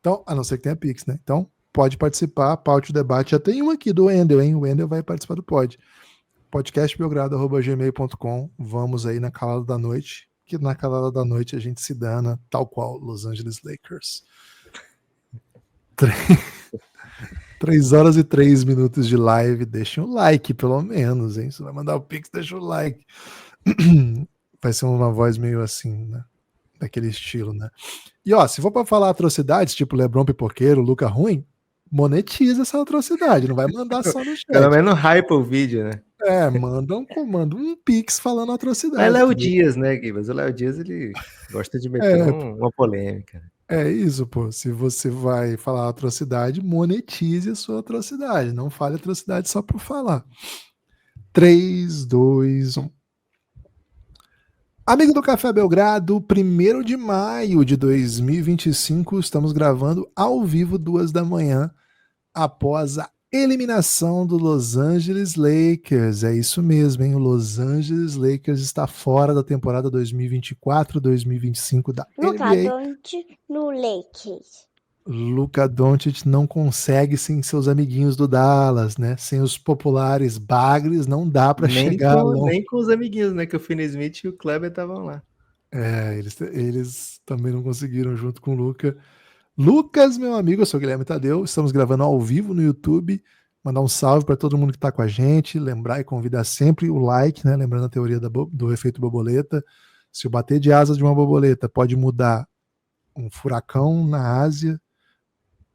Então, a não ser que tenha Pix, né? Então, pode participar, paute o debate. Já tem um aqui do Wendel, hein? O Wendel vai participar do pod. podcastbelgrado@gmail.com. Vamos aí na calada da noite, que na calada da noite a gente se dana, tal qual Los Angeles Lakers. 3 horas e 3 minutos de live. Deixa um like, pelo menos, hein? Se vai mandar o Pix, deixa o like. Vai ser uma voz meio assim, né? Daquele estilo, né? E ó, se for pra falar atrocidades, tipo Lebron Pipoqueiro, Luca Ruim, monetiza essa atrocidade, não vai mandar só no chat. Pelo menos hype o vídeo, né? Manda um comando, um Pix falando atrocidade. Mas Léo Dias, né, Guibas? O Léo Dias, ele gosta de meter uma polêmica. É isso, pô. Se você vai falar atrocidade, monetize a sua atrocidade. Não fale atrocidade só por falar. 3, 2, 1. Amigo do Café Belgrado, 1º de maio de 2025, estamos gravando ao vivo 2 da manhã, após a eliminação do Los Angeles Lakers. É isso mesmo, hein? O Los Angeles Lakers está fora da temporada 2024-2025 da Luka NBA. Doncic no Lakers. Luka Doncic não consegue sem seus amiguinhos do Dallas, né? Sem os populares bagres, não dá para chegar longe. Nem com os amiguinhos, né? Que o Finney Smith e o Kleber estavam lá. Eles também não conseguiram junto com o Luka. Lucas, meu amigo, eu sou o Guilherme Tadeu, estamos gravando ao vivo no YouTube. Mandar um salve para todo mundo que está com a gente, lembrar e convidar sempre o like, né? Lembrando a teoria do efeito borboleta. Se o bater de asas de uma borboleta pode mudar um furacão na Ásia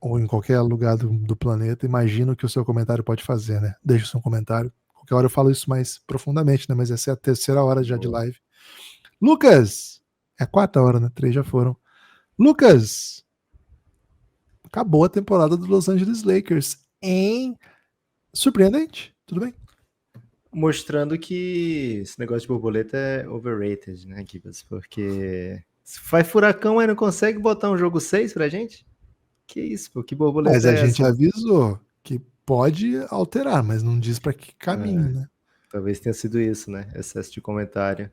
ou em qualquer lugar do planeta, imagino que o seu comentário pode fazer, né? Deixa o seu comentário. Qualquer hora eu falo isso mais profundamente, né? Mas essa é a 3ª hora já de live. Lucas! É a 4ª hora, né? 3 já foram. Lucas! Acabou a temporada do Los Angeles Lakers, hein? Surpreendente? Tudo bem? Mostrando que esse negócio de borboleta é overrated, né, Gibas? Porque se faz furacão aí não consegue botar um jogo 6 pra gente? Que isso, pô? Que borboleta Mas a é gente essa? avisou que pode alterar, mas não diz para que caminho, né? Talvez tenha sido isso, né? Excesso de comentário.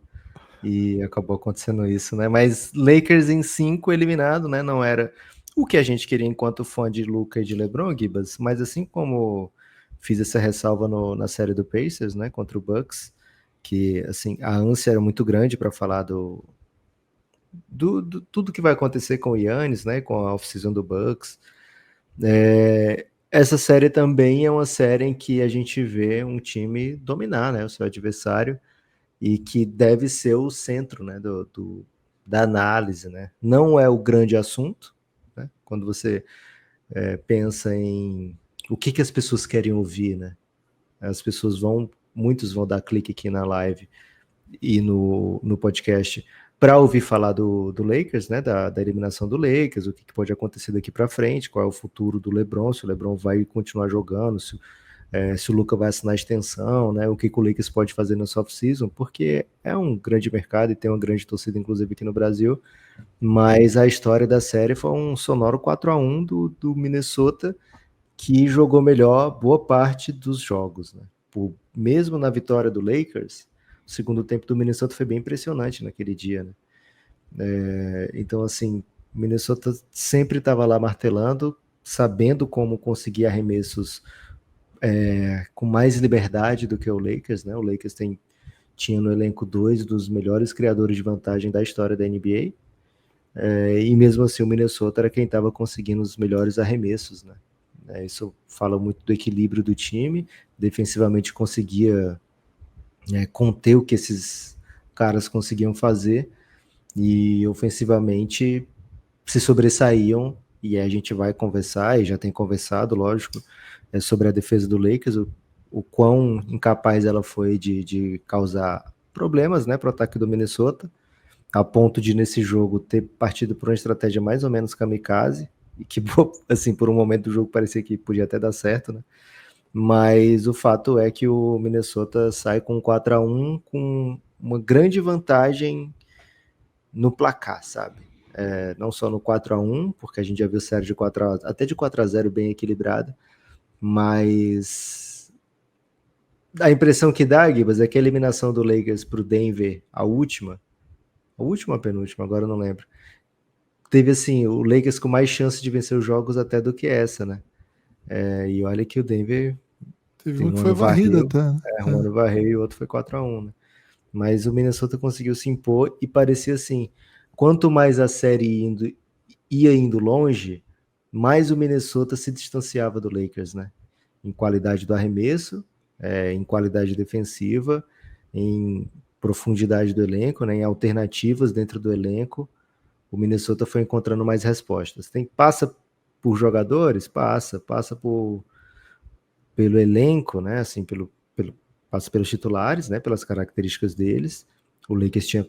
E acabou acontecendo isso, né? Mas Lakers em 5 eliminado, né? Não era o que a gente queria enquanto fã de Luka e de LeBron, Gibas. Mas assim como fiz essa ressalva na série do Pacers, né? Contra o Bucks, que assim a ânsia era muito grande para falar do tudo que vai acontecer com o Giannis, né? Com a off-season do Bucks. Essa série também é uma série em que a gente vê um time dominar, né? O seu adversário e que deve ser o centro, né, da análise, né? Não é o grande assunto, né? Quando você pensa em o que as pessoas querem ouvir, né? As pessoas muitos vão dar clique aqui na live e no podcast para ouvir falar do Lakers, né? Da eliminação do Lakers, o que pode acontecer daqui para frente, qual é o futuro do LeBron, se o LeBron vai continuar jogando, se o Luka vai assinar a extensão, né? O que o Lakers pode fazer no off-season, porque é um grande mercado e tem uma grande torcida, inclusive aqui no Brasil. Mas a história da série foi um sonoro 4-1 do Minnesota, que jogou melhor boa parte dos jogos, né? Mesmo na vitória do Lakers, o segundo tempo do Minnesota foi bem impressionante naquele dia, né? Então, assim, Minnesota sempre estava lá martelando, sabendo como conseguir arremessos com mais liberdade do que o Lakers, né? O Lakers tinha no elenco 2 dos melhores criadores de vantagem da história da NBA, e mesmo assim o Minnesota era quem estava conseguindo os melhores arremessos, né? Isso fala muito do equilíbrio do time, defensivamente conseguia conter o que esses caras conseguiam fazer, e ofensivamente se sobressaíam, e a gente vai conversar, e já tem conversado, lógico, sobre a defesa do Lakers, o quão incapaz ela foi de causar problemas, né, para o ataque do Minnesota, a ponto de nesse jogo ter partido por uma estratégia mais ou menos kamikaze, e que, assim, por um momento do jogo parecia que podia até dar certo, né? Mas o fato é que o Minnesota sai com 4-1 com uma grande vantagem no placar, sabe? Não só no 4-1, porque a gente já viu série de 4-0, até de 4-0 bem equilibrada, mas a impressão que dá, Gibas, é que a eliminação do Lakers para o Denver, a última ou penúltima, agora eu não lembro, teve assim, o Lakers com mais chance de vencer os jogos até do que essa, né? E olha que o Denver Teve tem um que um foi ano varrido varreu, até, né? um ano varreu e o outro foi 4-1, né? Mas o Minnesota conseguiu se impor e parecia assim, quanto mais a série ia indo longe, mais o Minnesota se distanciava do Lakers, né? Em qualidade do arremesso, em qualidade defensiva, em profundidade do elenco, né? Em alternativas dentro do elenco, o Minnesota foi encontrando mais respostas. Passa por jogadores? Passa pelo elenco, né? Assim, passa pelos titulares, né? Pelas características deles. O Lakers tinha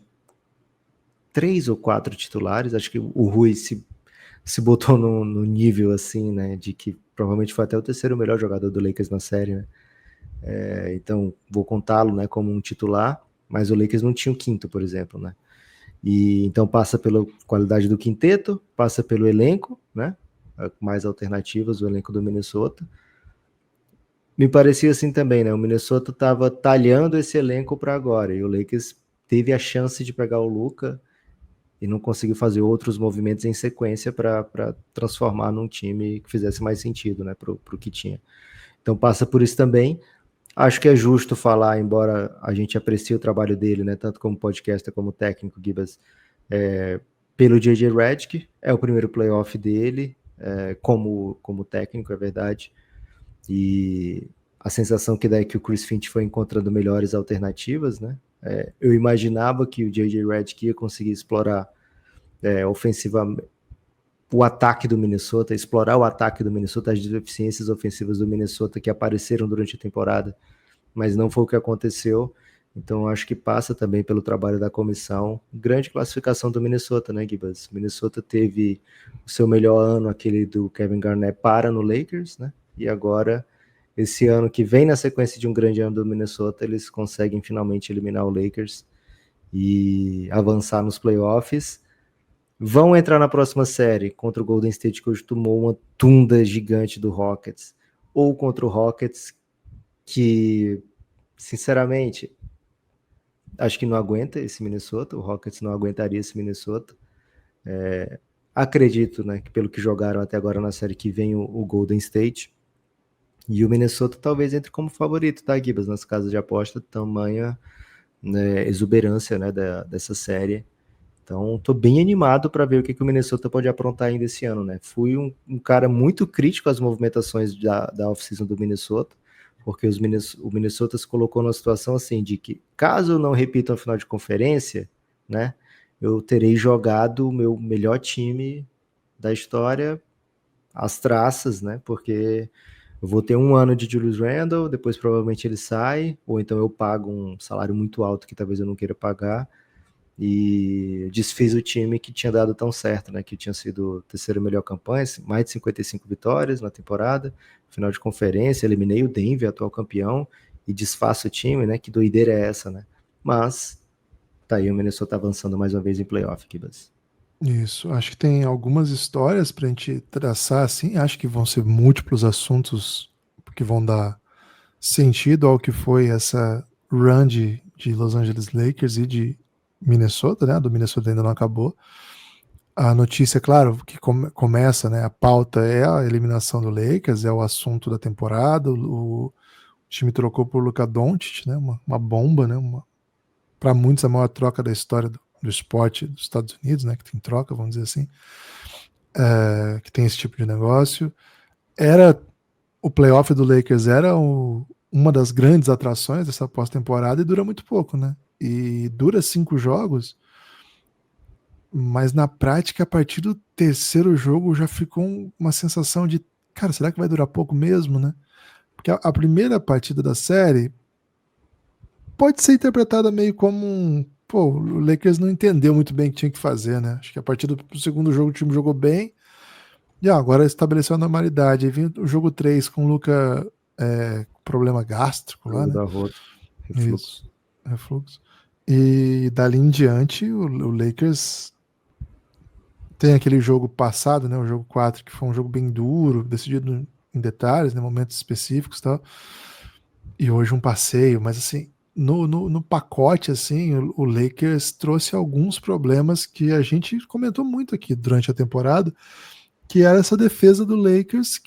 3 ou 4 titulares, acho que o Rui se botou no nível assim, né? De que provavelmente foi até o terceiro melhor jogador do Lakers na série, né? Então, vou contá-lo, né, como um titular, mas o Lakers não tinha o quinto, por exemplo, né? E então passa pela qualidade do quinteto, passa pelo elenco, né? Mais alternativas, o elenco do Minnesota. Me parecia assim também, né? O Minnesota estava talhando esse elenco para agora, e o Lakers teve a chance de pegar o Luka e não conseguiu fazer outros movimentos em sequência para transformar num time que fizesse mais sentido, né? Para o que tinha. Então passa por isso também. Acho que é justo falar, embora a gente aprecie o trabalho dele, né, tanto como podcaster como técnico, Gibas, pelo J.J. Redick, é o primeiro playoff dele, como técnico, é verdade, e a sensação que dá é que o Chris Finch foi encontrando melhores alternativas, né? Eu imaginava que o J.J. Redick ia conseguir explorar ofensivamente o ataque do Minnesota, explorar o ataque do Minnesota, as deficiências ofensivas do Minnesota que apareceram durante a temporada, mas não foi o que aconteceu. Então acho que passa também pelo trabalho da comissão. Grande classificação do Minnesota, né, Gibas? Minnesota teve o seu melhor ano, aquele do Kevin Garnett, no Lakers, né? E agora, esse ano que vem na sequência de um grande ano do Minnesota, eles conseguem finalmente eliminar o Lakers e avançar nos playoffs. Vão entrar na próxima série contra o Golden State, que hoje tomou uma tunda gigante do Rockets, ou contra o Rockets, que, sinceramente, acho que não aguenta esse Minnesota, o Rockets não aguentaria esse Minnesota. Acredito, né, que pelo que jogaram até agora na série que vem o Golden State, e o Minnesota talvez entre como favorito, tá, Gibas, nas casas de aposta, tamanha, né, exuberância, né, dessa série. Então, estou bem animado para ver o que o Minnesota pode aprontar ainda esse ano, né? Fui um cara muito crítico às movimentações da off-season do Minnesota, porque o Minnesota se colocou numa situação assim de que, caso não repita a final de conferência, né, eu terei jogado o meu melhor time da história às traças, né? Porque eu vou ter um ano de Julius Randle, depois provavelmente ele sai, ou então eu pago um salário muito alto que talvez eu não queira pagar, e desfiz o time que tinha dado tão certo, né? Que tinha sido a terceira melhor campanha, mais de 55 vitórias na temporada, final de conferência, eliminei o Denver, atual campeão, e desfaço o time, né? Que doideira é essa, né? Mas tá aí o Minnesota avançando mais uma vez em playoff, Kibas. Isso, acho que tem algumas histórias pra gente traçar assim, acho que vão ser múltiplos assuntos que vão dar sentido ao que foi essa run de Los Angeles Lakers e de Minnesota, né? Do Minnesota ainda não acabou. A notícia, claro, que começa, né? A pauta é a eliminação do Lakers, é o assunto da temporada. O time trocou por Luka Doncic, né? Uma bomba, né? Para muitos a maior troca da história do esporte dos Estados Unidos, né? Que tem troca, vamos dizer assim, que tem esse tipo de negócio. O playoff do Lakers era uma das grandes atrações dessa pós-temporada e dura muito pouco, né? E dura 5 jogos, mas na prática, a partir do terceiro jogo já ficou uma sensação de, cara, será que vai durar pouco mesmo, né? Porque a primeira partida da série pode ser interpretada meio como o Lakers não entendeu muito bem o que tinha que fazer, né? Acho que a partir do segundo jogo o time jogou bem e agora estabeleceu a normalidade. Aí vem o jogo 3 com o Luka com problema gástrico lá, Jogo né? da rota, Isso, refluxo. refluxo. E dali em diante o Lakers tem aquele jogo passado, né, o jogo 4, que foi um jogo bem duro, decidido em detalhes, né, momentos específicos e tal. E hoje um passeio, mas assim, no pacote, assim, o Lakers trouxe alguns problemas que a gente comentou muito aqui durante a temporada, que era essa defesa do Lakers.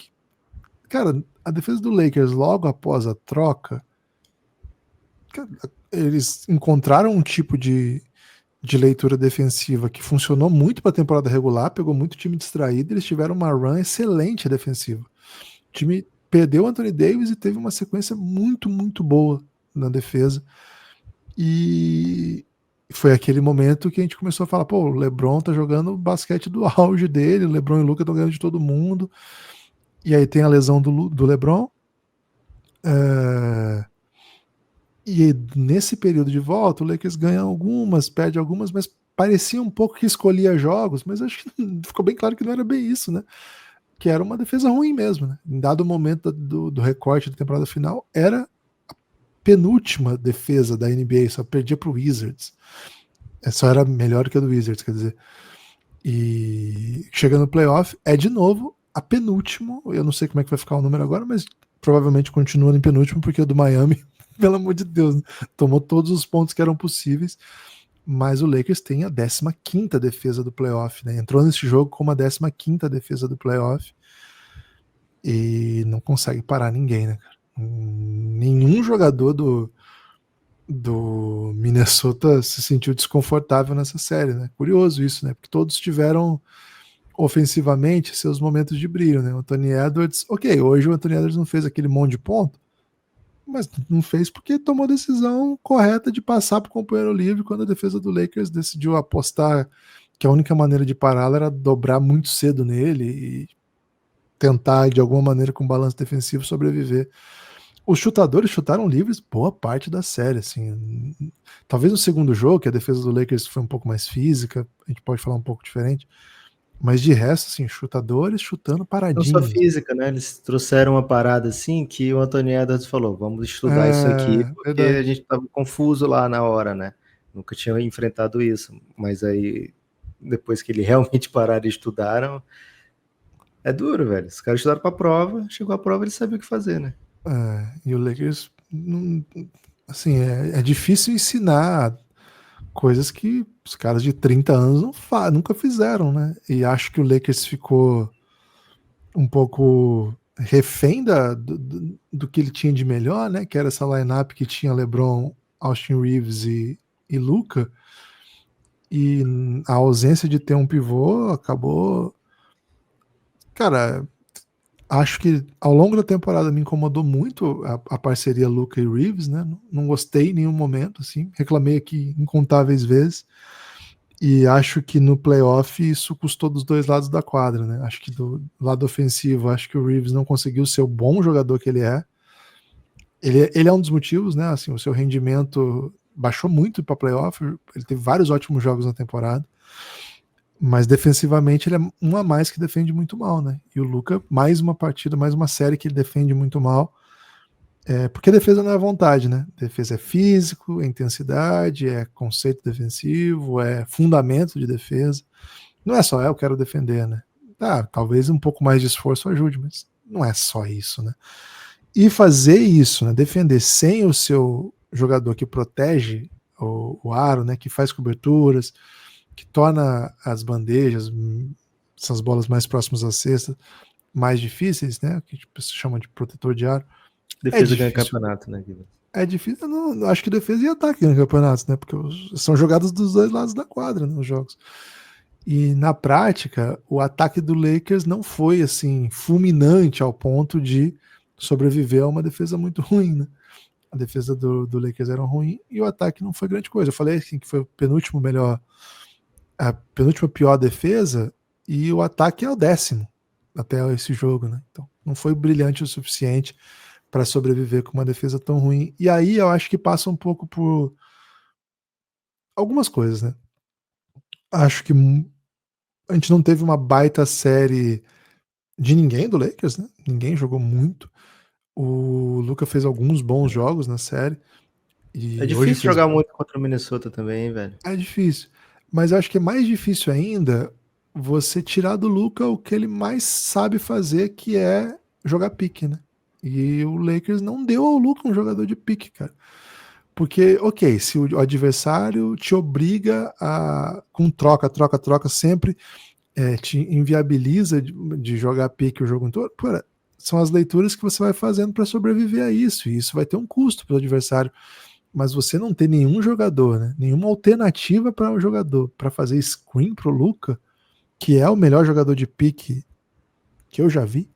Cara, a defesa do Lakers logo após a troca, eles encontraram um tipo de leitura defensiva que funcionou muito para a temporada regular, pegou muito time distraído, eles tiveram uma run excelente defensiva. O time perdeu o Anthony Davis e teve uma sequência muito, muito boa na defesa. E foi aquele momento que a gente começou a falar, pô, o LeBron tá jogando o basquete do auge dele, o LeBron e o Luka estão ganhando de todo mundo. E aí tem a lesão do LeBron. E nesse período de volta, o Lakers ganha algumas, perde algumas, mas parecia um pouco que escolhia jogos, mas acho que ficou bem claro que não era bem isso, né? Que era uma defesa ruim mesmo, né? Em dado momento do recorte da temporada final, era a penúltima defesa da NBA, só perdia pro Wizards. Só era melhor que a do Wizards, quer dizer. E chegando no playoff, é de novo a penúltimo. Eu não sei como é que vai ficar o número agora, mas provavelmente continua em penúltimo, porque o do Miami, pelo amor de Deus, né? Tomou todos os pontos que eram possíveis. Mas o Lakers tem a 15ª defesa do playoff, né? Entrou nesse jogo com uma 15ª defesa do playoff e não consegue parar ninguém, né, cara? Nenhum jogador do Minnesota se sentiu desconfortável nessa série, né? Curioso isso, né? Porque todos tiveram ofensivamente seus momentos de brilho, né? O Anthony Edwards, ok, hoje o Anthony Edwards não fez aquele monte de ponto, mas não fez porque tomou a decisão correta de passar para o companheiro livre quando a defesa do Lakers decidiu apostar que a única maneira de pará-lo era dobrar muito cedo nele e tentar, de alguma maneira, com balanço defensivo, sobreviver. Os chutadores chutaram livres boa parte da série, assim. Talvez no segundo jogo, que a defesa do Lakers foi um pouco mais física, a gente pode falar um pouco diferente, mas de resto, assim, chutadores chutando paradinhos. Não só física, né? Eles trouxeram uma parada assim que o Anthony Edwards falou: vamos estudar isso aqui, porque verdade. a gente estava confuso lá na hora, né? Nunca tinha enfrentado isso, mas aí depois que ele realmente pararam e estudaram, é duro, velho. Os caras estudaram pra prova, chegou a prova, eles sabiam o que fazer, né? E o Lakers, assim, é difícil ensinar coisas que os caras de 30 anos nunca fizeram, né? E acho que o Lakers ficou um pouco refém do que ele tinha de melhor, né? Que era essa lineup que tinha LeBron, Austin Reeves e Luka. E a ausência de ter um pivô acabou. Cara, acho que ao longo da temporada me incomodou muito a parceria Luka e Reeves, né? Não gostei em nenhum momento, assim. Reclamei aqui incontáveis vezes. E acho que no playoff isso custou dos dois lados da quadra, né? Acho que do lado ofensivo, acho que o Reeves não conseguiu ser o bom jogador que ele é. Ele é um dos motivos, né? Assim, o seu rendimento baixou muito para playoff. Ele teve vários ótimos jogos na temporada. Mas defensivamente ele é um a mais que defende muito mal, né? E o Luka, mais uma partida, mais uma série que ele defende muito mal. Porque a defesa não é vontade, né? Defesa é físico, é intensidade, é conceito defensivo, é fundamento de defesa. Não é só eu quero defender, né? Talvez um pouco mais de esforço ajude, mas não é só isso, né? E fazer isso, né? Defender sem o seu jogador que protege o aro, né? Que faz coberturas, que torna as bandejas, essas bolas mais próximas à cesta, mais difíceis, né? Que se chama de protetor de aro. Defesa ganha campeonato, né, Guilherme? É difícil, não, acho que defesa e ataque ganham campeonatos, né? Porque são jogadas dos dois lados da quadra, né, nos jogos. E na prática, o ataque do Lakers não foi assim fulminante ao ponto de sobreviver a uma defesa muito ruim, né? A defesa do Lakers era ruim e o ataque não foi grande coisa. Eu falei assim que foi a penúltima pior defesa e o ataque é o 10º até esse jogo, né? Então não foi brilhante o suficiente para sobreviver com uma defesa tão ruim. E aí eu acho que passa um pouco por algumas coisas, né? Acho que a gente não teve uma baita série de ninguém do Lakers, né? Ninguém jogou muito. O Luka fez alguns bons jogos na série. É E hoje difícil fez. jogar muito contra o Minnesota também, hein, velho? É difícil. Mas eu acho que é mais difícil ainda você tirar do Luka o que ele mais sabe fazer, que é jogar pique, né? E o Lakers não deu ao Luka um jogador de pique, cara. Porque, ok, se o adversário te obriga a, com troca, sempre te inviabiliza de jogar pique o jogo todo, são as leituras que você vai fazendo para sobreviver a isso, e isso vai ter um custo para o adversário. Mas você não tem nenhum jogador, né? Nenhuma alternativa para um jogador para fazer screen pro Luka, que é o melhor jogador de pique que eu já vi,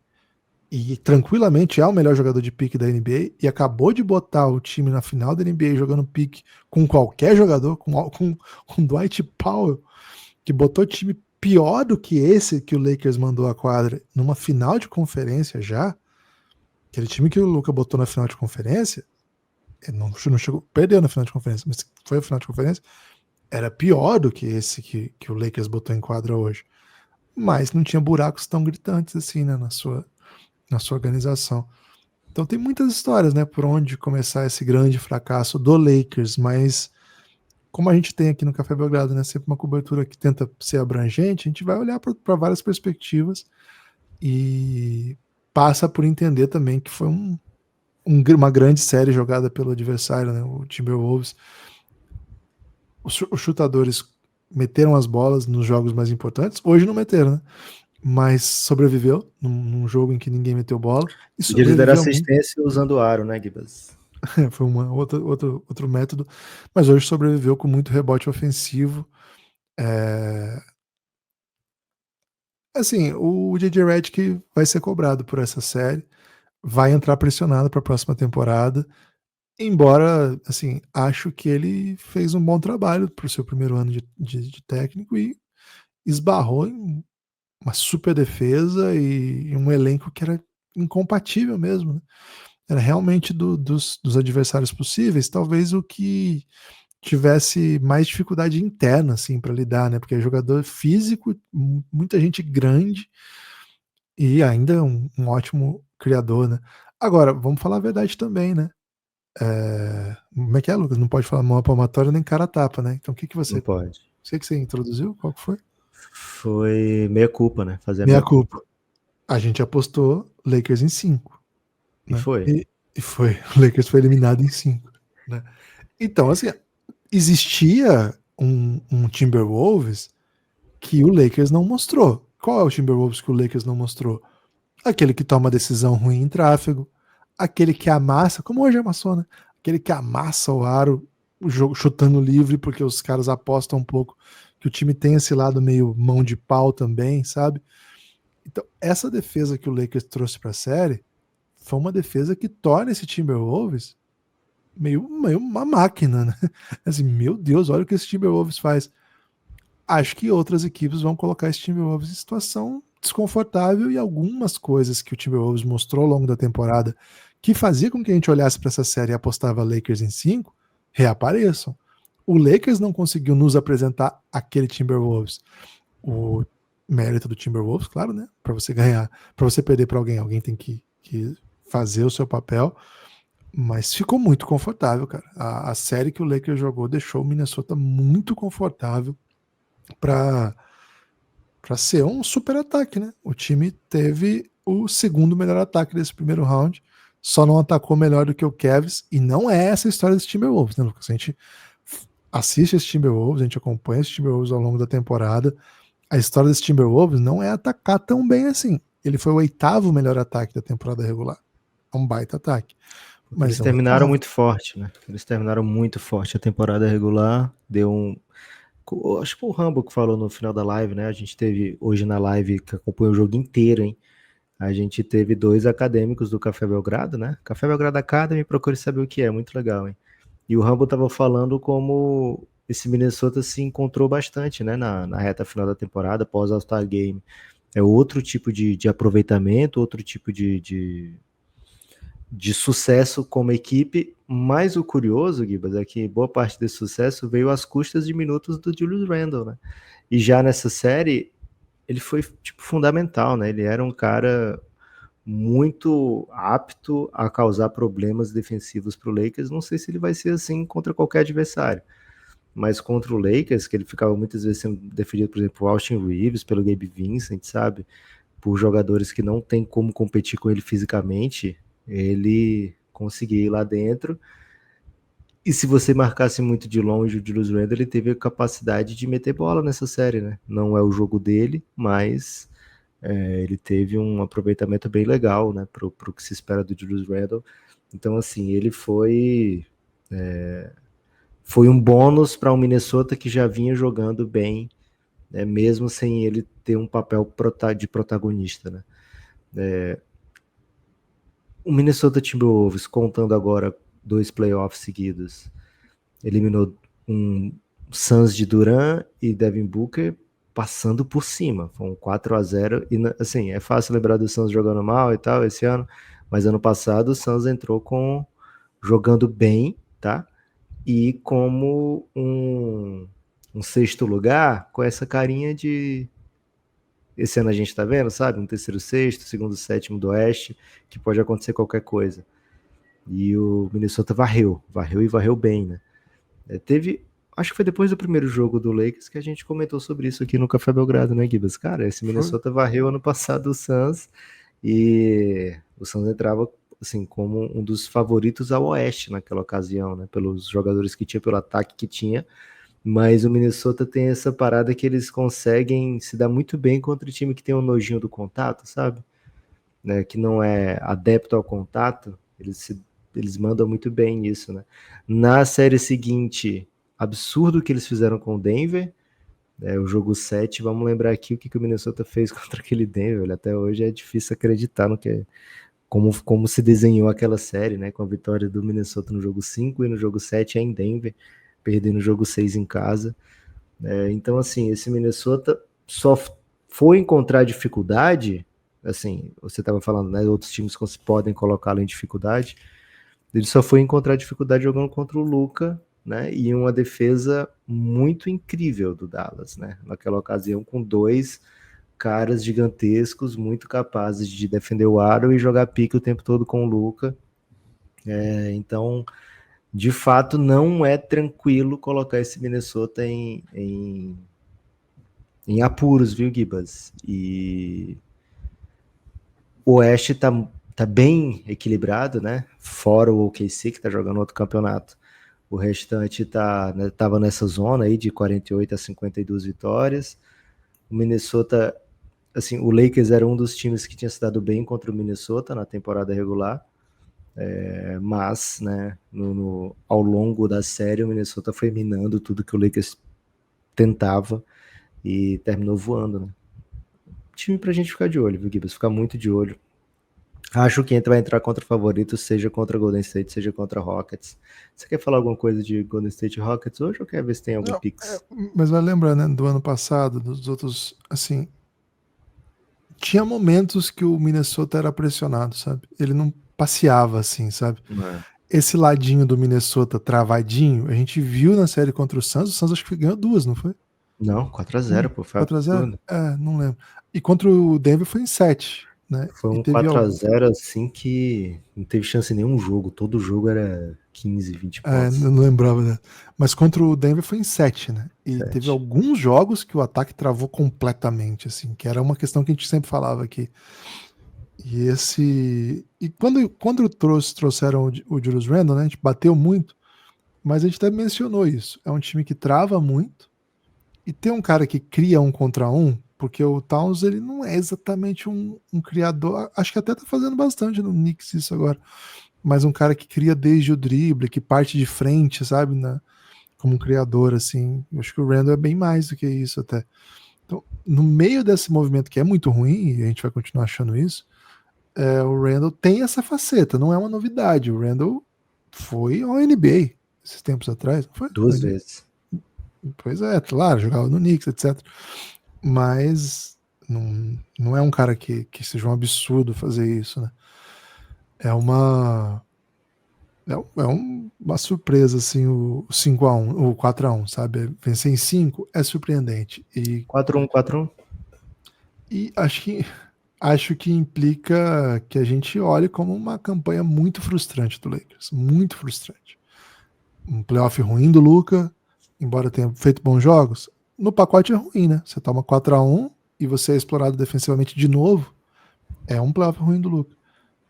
e tranquilamente é o melhor jogador de pique da NBA, e acabou de botar o time na final da NBA jogando pique com qualquer jogador, com Dwight Powell, que botou time pior do que esse que o Lakers mandou à quadra numa final de conferência já. Aquele time que o Luka botou na final de conferência, não chegou, perdeu na final de conferência, mas foi a final de conferência, era pior do que esse que o Lakers botou em quadra hoje. Mas não tinha buracos tão gritantes assim, né, na sua organização. Então tem muitas histórias, né, por onde começar esse grande fracasso do Lakers, mas como a gente tem aqui no Café Belgrado, né, sempre uma cobertura que tenta ser abrangente, a gente vai olhar para várias perspectivas e passa por entender também que foi uma grande série jogada pelo adversário, né, o Timberwolves. Os chutadores meteram as bolas nos jogos mais importantes, hoje não meteram, né? Mas sobreviveu num jogo em que ninguém meteu bola. E Eles deram sobreviveu assistência usando o aro, né, Gibas? foi outro método, mas hoje sobreviveu com muito rebote ofensivo. Assim, o J.J. Redick vai ser cobrado por essa série, vai entrar pressionado para a próxima temporada, embora, assim, acho que ele fez um bom trabalho para o seu primeiro ano de técnico e esbarrou em uma super defesa e um elenco que era incompatível mesmo, né? Era realmente dos adversários possíveis, talvez o que tivesse mais dificuldade interna, assim, para lidar, né? Porque é jogador físico, muita gente grande e ainda um ótimo criador, né? Agora, vamos falar a verdade também, né? Como é que é, Lucas? Não pode falar mão palmatória nem cara tapa, né? Então o que Não você... pode. Sei que você introduziu, qual que foi? Foi meia culpa, né? Fazer a Meia meia culpa. culpa. A gente apostou Lakers em 5, E né? foi. E foi. O Lakers foi eliminado em 5, né? Então, assim, existia um Timberwolves que o Lakers não mostrou. Qual é o Timberwolves que o Lakers não mostrou? Aquele que toma decisão ruim em tráfego, aquele que amassa, como hoje amassou, né? Aquele que amassa o aro, o jogo chutando livre, porque os caras apostam um pouco que o time tem esse lado meio mão de pau também, sabe? Então, essa defesa que o Lakers trouxe para a série foi uma defesa que torna esse Timberwolves meio uma máquina, né? Assim, meu Deus, olha o que esse Timberwolves faz. Acho que outras equipes vão colocar esse Timberwolves em situação desconfortável e algumas coisas que o Timberwolves mostrou ao longo da temporada que fazia com que a gente olhasse para essa série e apostava Lakers em 5, reapareçam. O Lakers não conseguiu nos apresentar aquele Timberwolves. O mérito do Timberwolves, claro, né? Para você ganhar, para você perder para alguém, alguém tem que fazer o seu papel. Mas ficou muito confortável, cara. A série que o Lakers jogou deixou o Minnesota muito confortável para ser um super ataque, né? O time teve o segundo melhor ataque desse primeiro round, só não atacou melhor do que o Cavs, e não é essa a história desse Timberwolves, né, Lucas? A gente assiste esse Timberwolves, a gente acompanha esse Timberwolves ao longo da temporada. A história desse Timberwolves não é atacar tão bem assim. Ele foi o 8º melhor ataque da temporada regular. É um baita ataque. Mas Eles é um terminaram 8º. muito forte, né? Eles terminaram muito forte a temporada regular. Deu um. Acho que foi o Rambo que falou no final da live, né? A gente teve hoje na live que acompanhou o jogo inteiro, hein? A gente teve 2 acadêmicos do Café Belgrado, né? Café Belgrado Academy, procure saber o que é, muito legal, hein? E o Rambo tava falando como esse Minnesota se encontrou bastante, né? Na reta final da temporada, pós All-Star Game. É outro tipo de aproveitamento, outro tipo de sucesso como equipe, mas o curioso, Gibas, é que boa parte desse sucesso veio às custas de minutos do Julius Randle, né? E já nessa série, ele foi tipo fundamental, né? Ele era um cara muito apto a causar problemas defensivos para o Lakers. Não sei se ele vai ser assim contra qualquer adversário, mas contra o Lakers, que ele ficava muitas vezes sendo defendido, por exemplo, por Austin Reeves, pelo Gabe Vincent, sabe? Por jogadores que não tem como competir com ele fisicamente, ele conseguia ir lá dentro E se você marcasse muito de longe, o Julius Randle, ele teve a capacidade de meter bola nessa série, né? Não é o jogo dele, mas ele teve um aproveitamento bem legal, né? Pro que se espera do Julius Randle. Então, assim, ele foi um bônus para o Minnesota que já vinha jogando bem, né? Mesmo sem ele ter um papel de protagonista, né? O Minnesota Timberwolves, contando agora 2 playoffs seguidos, eliminou um Suns de Durant e Devin Booker passando por cima. Foi um 4-0. E, assim, é fácil lembrar do Suns jogando mal e tal esse ano, mas ano passado o Suns entrou jogando bem, tá? E como um sexto lugar, com essa carinha de... Esse ano a gente tá vendo, sabe? Um terceiro sexto, segundo sétimo do Oeste, que pode acontecer qualquer coisa. E o Minnesota varreu e varreu bem, né? Acho que foi depois do primeiro jogo do Lakers que a gente comentou sobre isso aqui no Café Belgrado, né, Gibas? Cara, esse Minnesota varreu ano passado o Suns e o Suns entrava assim como um dos favoritos ao Oeste naquela ocasião, né? Pelos jogadores que tinha, pelo ataque que tinha. Mas o Minnesota tem essa parada que eles conseguem se dar muito bem contra o time que tem um nojinho do contato, sabe? Né? Que não é adepto ao contato, eles mandam muito bem nisso, né? Na série seguinte, absurdo o que eles fizeram com o Denver, o jogo 7, vamos lembrar aqui o que o Minnesota fez contra aquele Denver, até hoje é difícil acreditar no que como se desenhou aquela série, né? Com a vitória do Minnesota no jogo 5 e no jogo 7 em Denver, perdendo o jogo 6 em casa. Então, assim, esse Minnesota só foi encontrar dificuldade, assim, você estava falando, né? Outros times podem colocá-lo em dificuldade. Ele só foi encontrar dificuldade jogando contra o Luka, né? E uma defesa muito incrível do Dallas, né? Naquela ocasião, com 2 caras gigantescos, muito capazes de defender o aro e jogar pique o tempo todo com o Luka. Então, de fato, não é tranquilo colocar esse Minnesota em apuros, viu, Gibas? E o Oeste tá bem equilibrado, né? Fora o OKC, que tá jogando outro campeonato. O restante tava nessa zona aí de 48 a 52 vitórias. O Minnesota, assim, o Lakers era um dos times que tinha se dado bem contra o Minnesota na temporada regular. Mas, né, ao longo da série, o Minnesota foi minando tudo que o Lakers tentava e terminou voando, né? Time pra gente ficar de olho, viu, Gibbs? Ficar muito de olho. Acho que vai entrar contra o favorito, seja contra Golden State, seja contra Rockets. Você quer falar alguma coisa de Golden State e Rockets hoje ou quer ver se tem algum pix? Mas vai lembrar, né, do ano passado, dos outros, assim, tinha momentos que o Minnesota era pressionado, sabe? Ele não passeava assim, sabe? Esse ladinho do Minnesota travadinho, a gente viu na série contra o Suns acho que ganhou 2, não foi? Não, 4-0, pô. 4-0? Não lembro. E contra o Denver foi em 7, né? Foi um 4-0 assim que não teve chance em nenhum jogo. Todo jogo era 15, 20 pontos. Não lembrava, né? Mas contra o Denver foi em 7, né? E 7. Teve alguns jogos que o ataque travou completamente, assim, que era uma questão que a gente sempre falava aqui. E quando trouxeram o Julius Randle, né? A gente bateu muito, mas a gente até mencionou isso. É um time que trava muito e tem um cara que cria 1 contra 1, porque o Towns ele não é exatamente um criador. Acho que até tá fazendo bastante no Knicks isso agora. Mas um cara que cria desde o drible, que parte de frente, sabe? Como um criador, assim. Eu acho que o Randle é bem mais do que isso até. Então, no meio desse movimento que é muito ruim, e a gente vai continuar achando isso, o Randle tem essa faceta, não é uma novidade. O Randle foi ao NBA esses tempos atrás, não foi? 2 vezes. Pois é, claro, jogava no Knicks, etc. Mas não é um cara que seja um absurdo fazer isso, né? É uma surpresa, assim, o 5-1, o 4-1, sabe? Vencer em 5 é surpreendente. 4-1, 4-1? E acho que implica que a gente olhe como uma campanha muito frustrante do Lakers. Muito frustrante. Um playoff ruim do Luka, embora tenha feito bons jogos, no pacote é ruim, né? Você toma 4-1 e você é explorado defensivamente de novo, é um playoff ruim do Luka.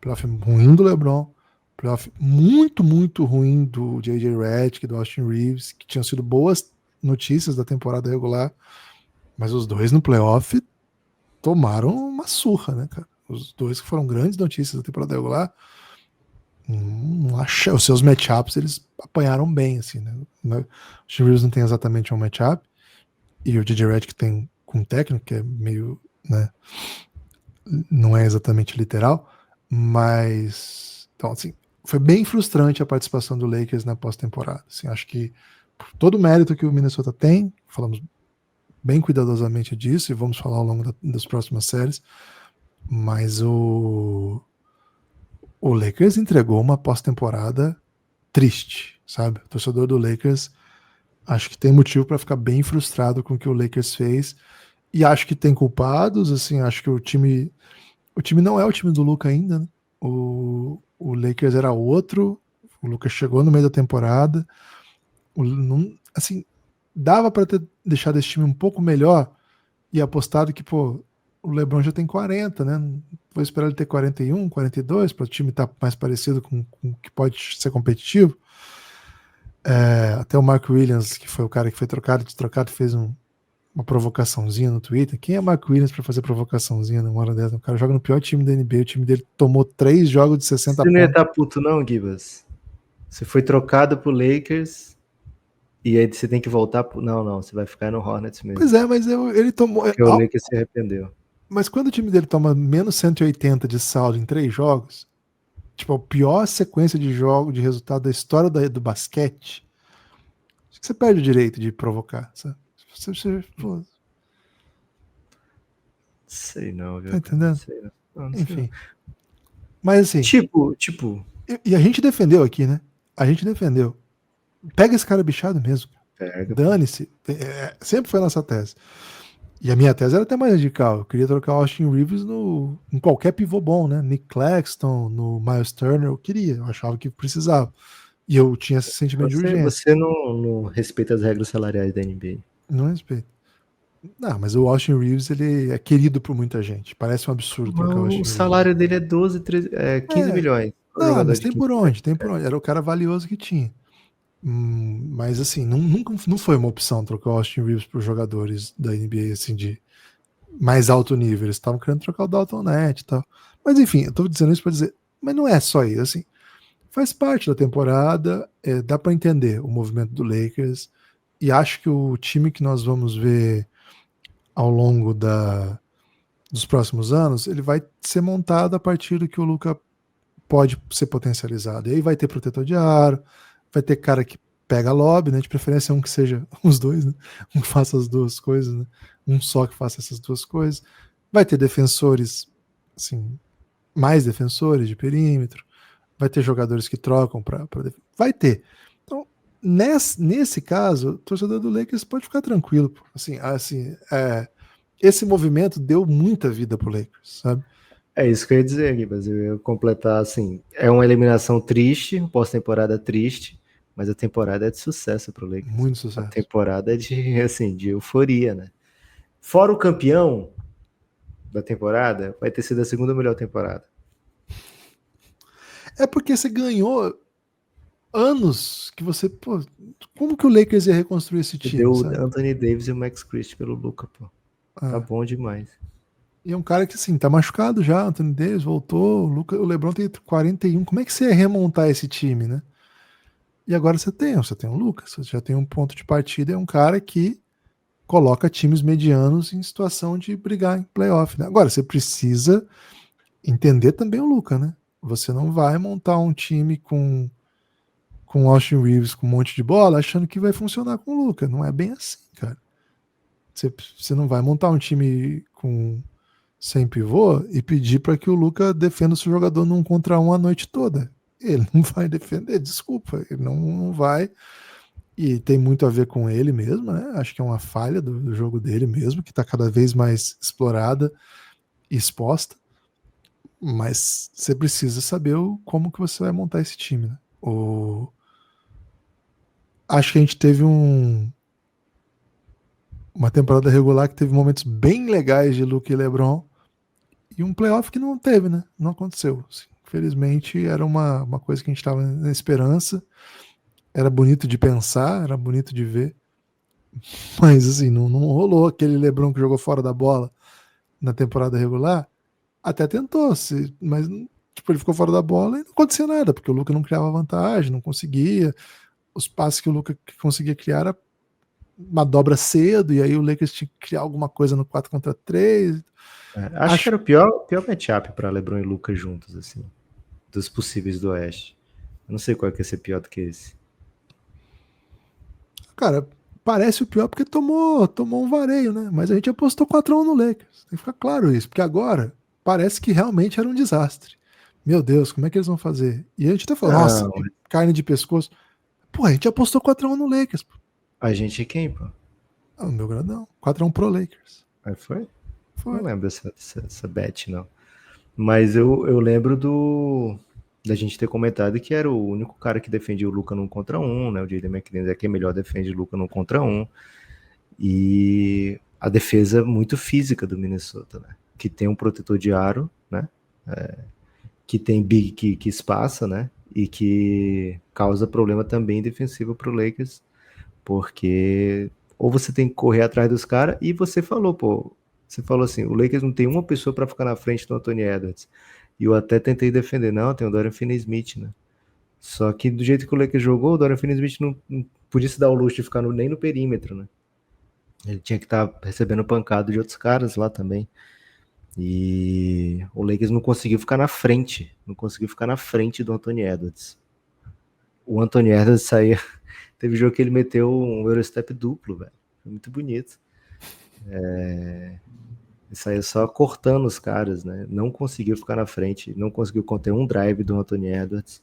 Playoff ruim do LeBron, Playoff muito, muito ruim do J.J. Redick, do Austin Reeves, que tinham sido boas notícias da temporada regular, mas os dois no playoff tomaram uma surra, né, cara? Os dois que foram grandes notícias da temporada regular, os seus matchups eles apanharam bem, assim, né? O Austin Reeves não tem exatamente um matchup, e o J.J. Redick tem com um técnico que é meio, né, não é exatamente literal, mas então, assim, foi bem frustrante a participação do Lakers na pós-temporada. Assim, acho que por todo o mérito que o Minnesota tem, falamos bem cuidadosamente disso e vamos falar ao longo das próximas séries, mas o Lakers entregou uma pós-temporada triste, sabe? O torcedor do Lakers acho que tem motivo para ficar bem frustrado com o que o Lakers fez e acho que tem culpados, assim, acho que o time não é o time do Luka ainda, né? O Lakers era outro, o Luka chegou no meio da temporada, assim, dava para ter deixado esse time um pouco melhor e apostado que, pô, o LeBron já tem 40, né? Vou esperar ele ter 41, 42 para o time estar mais parecido com o que pode ser competitivo. Até o Mark Williams, que foi o cara que foi trocado, fez uma provocaçãozinha no Twitter. Quem é Mark Williams para fazer provocaçãozinha numa hora dessa? O cara joga no pior time da NBA, o time dele tomou 3 jogos de 60 Você não ia pontos. estar puto não, Gibas? Você foi trocado pro Lakers e aí você tem que voltar pro... Não, você vai ficar no Hornets mesmo. Pois é, mas ele tomou... Porque o Lakers se arrependeu. Mas quando o time dele toma menos 180 de saldo em 3 jogos, tipo, a pior sequência de jogo, de resultado da história do basquete, acho que você perde o direito de provocar, sabe? Pô, Sei não, viu? tá entendendo? Sei não. Enfim. Mas assim... Tipo... E a gente defendeu aqui, né? A gente defendeu. Pega esse cara bichado mesmo. Pega. Dane-se. Sempre foi a nossa tese. E a minha tese era até mais radical. Eu queria trocar o Austin Reeves em qualquer pivô bom, né? Nick Claxton, no Miles Turner, eu queria. Eu achava que precisava. E eu tinha esse sentimento de urgência. Você não respeita as regras salariais da NBA. Não respeito. Não, mas o Austin Reeves, ele é querido por muita gente. Parece um absurdo trocar o Austin Reeves. O salário dele é 15 milhões. Não, mas tem por onde, tem por onde. Era o cara valioso que tinha. Mas assim, nunca não foi uma opção trocar o Austin Reeves por jogadores da NBA assim, de mais alto nível. Eles estavam querendo trocar o Dalton Knight e tal. Mas enfim, eu tô dizendo isso para dizer, mas não é só isso, assim. Faz parte da temporada, dá para entender o movimento do Lakers e acho que o time que nós vamos ver ao longo dos próximos anos, ele vai ser montado a partir do que o Luka pode ser potencializado. E aí vai ter protetor de aro, vai ter cara que pega lobby, né? De preferência um que seja os dois, né? Um que faça as duas coisas, né? Um só que faça essas duas coisas. Vai ter defensores, assim, mais defensores de perímetro. Vai ter jogadores que trocam para vai ter. Então, nesse caso, o torcedor do Lakers pode ficar tranquilo. Assim, esse movimento deu muita vida pro Lakers, sabe? É isso que eu ia dizer, Gibas. Eu ia completar assim. É uma eliminação triste, pós-temporada triste, mas a temporada é de sucesso pro Lakers. Muito sucesso. A temporada é de euforia, né? Fora o campeão da temporada, vai ter sido a segunda melhor temporada. É porque você ganhou anos que você, pô, como que o Lakers ia reconstruir esse time? Deu Sabe? o Anthony Davis e o Max Christie pelo Luka, pô. Tá bom demais. E é um cara que, assim, tá machucado já, Anthony Davis voltou, o LeBron tem 41, como é que você ia remontar esse time, né? E agora você tem o Lucas, você já tem um ponto de partida, é um cara que coloca times medianos em situação de brigar em playoff, né? Agora, você precisa entender também o Luka, né? Você não vai montar um time com Austin Reeves com um monte de bola achando que vai funcionar com o Luka. Não é bem assim, cara. Você não vai montar um time sem pivô e pedir para que o Luka defenda o seu jogador num contra um a noite toda. Ele não vai defender, desculpa, ele não vai. E tem muito a ver com ele mesmo, né? Acho que é uma falha do jogo dele mesmo, que está cada vez mais explorada e exposta. Mas você precisa saber como que você vai montar esse time, né? Acho que a gente teve uma temporada regular que teve momentos bem legais de Luka e LeBron e um playoff que não teve, né? Não aconteceu. Assim, Infelizmente, era uma coisa que a gente estava na esperança. Era bonito de pensar, era bonito de ver. Mas, assim, não rolou. Aquele LeBron que jogou fora da bola na temporada regular, até tentou, mas tipo, ele ficou fora da bola e não acontecia nada, porque o Luka não criava vantagem, não conseguia. Os passes que o Luka conseguia criar era uma dobra cedo, e aí o Lakers tinha que criar alguma coisa no 4 contra 3. Acho que era o pior matchup para LeBron e Luka juntos, assim, dos possíveis do Oeste. Eu não sei qual que ia ser pior do que esse. Cara, parece o pior porque tomou um vareio, né? Mas a gente apostou 4-1 no Lakers. Tem que ficar claro isso, porque agora parece que realmente era um desastre. Meu Deus, como é que eles vão fazer? E a gente até falou, nossa, carne de pescoço. Pô, a gente apostou 4-1 no Lakers. Pô. A gente quem, pô? Ah, o meu gradão. 4-1 pro Lakers. Aí foi? Foi. Não lembro dessa bet, não. Mas eu lembro da gente ter comentado que era o único cara que defendia o Luka num contra um, né? O Jaden McDaniels é quem melhor defende o Luka num contra um. E a defesa muito física do Minnesota, né? Que tem um protetor de aro, né? Que tem big que espaça, né? E que causa problema também defensivo pro Lakers, porque ou você tem que correr atrás dos caras, e você falou assim, o Lakers não tem uma pessoa para ficar na frente do Anthony Edwards. E eu até tentei defender, não, tem o Dorian Finney-Smith, né? Só que do jeito que o Lakers jogou, o Dorian Finney-Smith não podia se dar o luxo de ficar nem no perímetro, né? Ele tinha que estar recebendo pancado de outros caras lá também. E o Lakers não conseguiu ficar na frente, do Anthony Edwards. O Anthony Edwards saía, teve jogo que ele meteu um Eurostep duplo, velho. Foi muito bonito. Ele saía só cortando os caras, né? Não conseguiu ficar na frente, não conseguiu conter um drive do Anthony Edwards.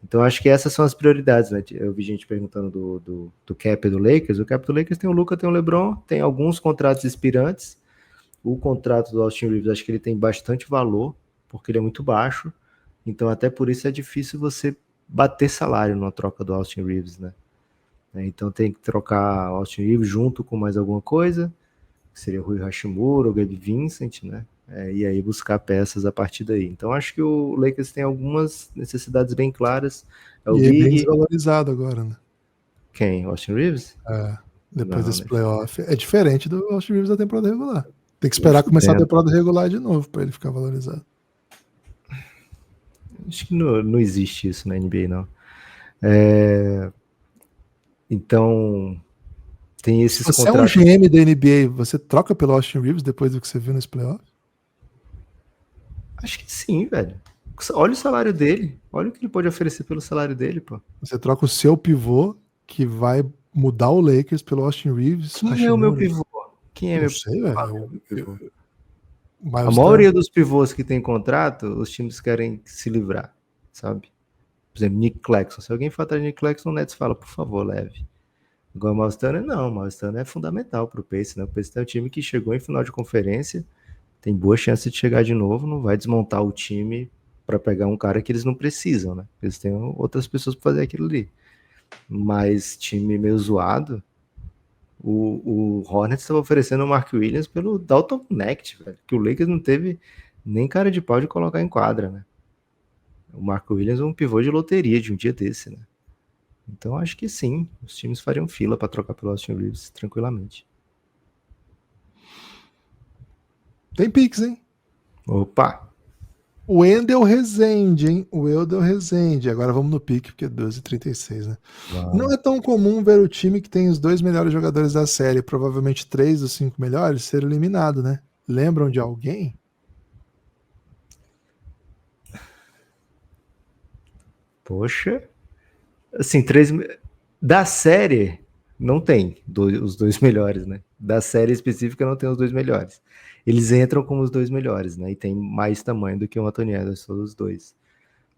Então acho que essas são as prioridades, né? Eu vi gente perguntando do cap do Lakers. O cap do Lakers tem o Luka, tem o LeBron, tem alguns contratos expirantes. O contrato do Austin Reeves, acho que ele tem bastante valor, porque ele é muito baixo. Então até por isso é difícil você bater salário numa troca do Austin Reeves, né? Então tem que trocar o Austin Reeves junto com mais alguma coisa, que seria o Rui Hashimura, o Gabe Vincent, né? E aí buscar peças a partir daí. Então acho que o Lakers tem algumas necessidades bem claras. O e Big, é bem desvalorizado agora, né? Quem? Austin Reeves? Depois desse playoff. É diferente do Austin Reeves da temporada regular. Tem que esperar começar a temporada regular de novo para ele ficar valorizado. Acho que não existe isso na NBA, não. Então, tem esses contratos. Se você é um GM da NBA, você troca pelo Austin Reeves depois do que você viu nesse playoff? Acho que sim, velho. Olha o salário dele. Olha o que ele pode oferecer pelo salário dele, pô. Você troca o seu pivô, que vai mudar o Lakers, pelo Austin Reeves. Quem é o meu pivô? Quem é meu pivô? A maioria dos pivôs que tem contrato, os times querem se livrar, sabe? Por exemplo, Nick Claxton. Se alguém for atrás de Nick Claxton, o Nets fala, por favor, leve. Igual o Miles Turner, não. O Miles Turner é fundamental pro Pacers, né? O Pacers é um time que chegou em final de conferência, tem boa chance de chegar de novo, não vai desmontar o time para pegar um cara que eles não precisam, né? Eles têm outras pessoas para fazer aquilo ali. Mas time meio zoado, o Hornets estava oferecendo o Mark Williams pelo Dalton Knecht, velho, que o Lakers não teve nem cara de pau de colocar em quadra, né? O Mark Williams é um pivô de loteria de um dia desse, né? Então acho que sim, os times fariam fila para trocar pelo Austin Reeves tranquilamente. Tem Pix, hein? Opa! O Wendel Rezende, hein? O Wendel Rezende. Agora vamos no pique, porque é 12h36, né? Uau. Não é tão comum ver o time que tem os 2 melhores jogadores da série, provavelmente 3 dos 5 melhores, ser eliminado, né? Lembram de alguém? Poxa. Assim, 3... Da série, não tem os 2 melhores, né? Da série específica não tem os 2 melhores. Eles entram como os 2 melhores, né? E tem mais tamanho do que o Anthony Edwards, todos os 2.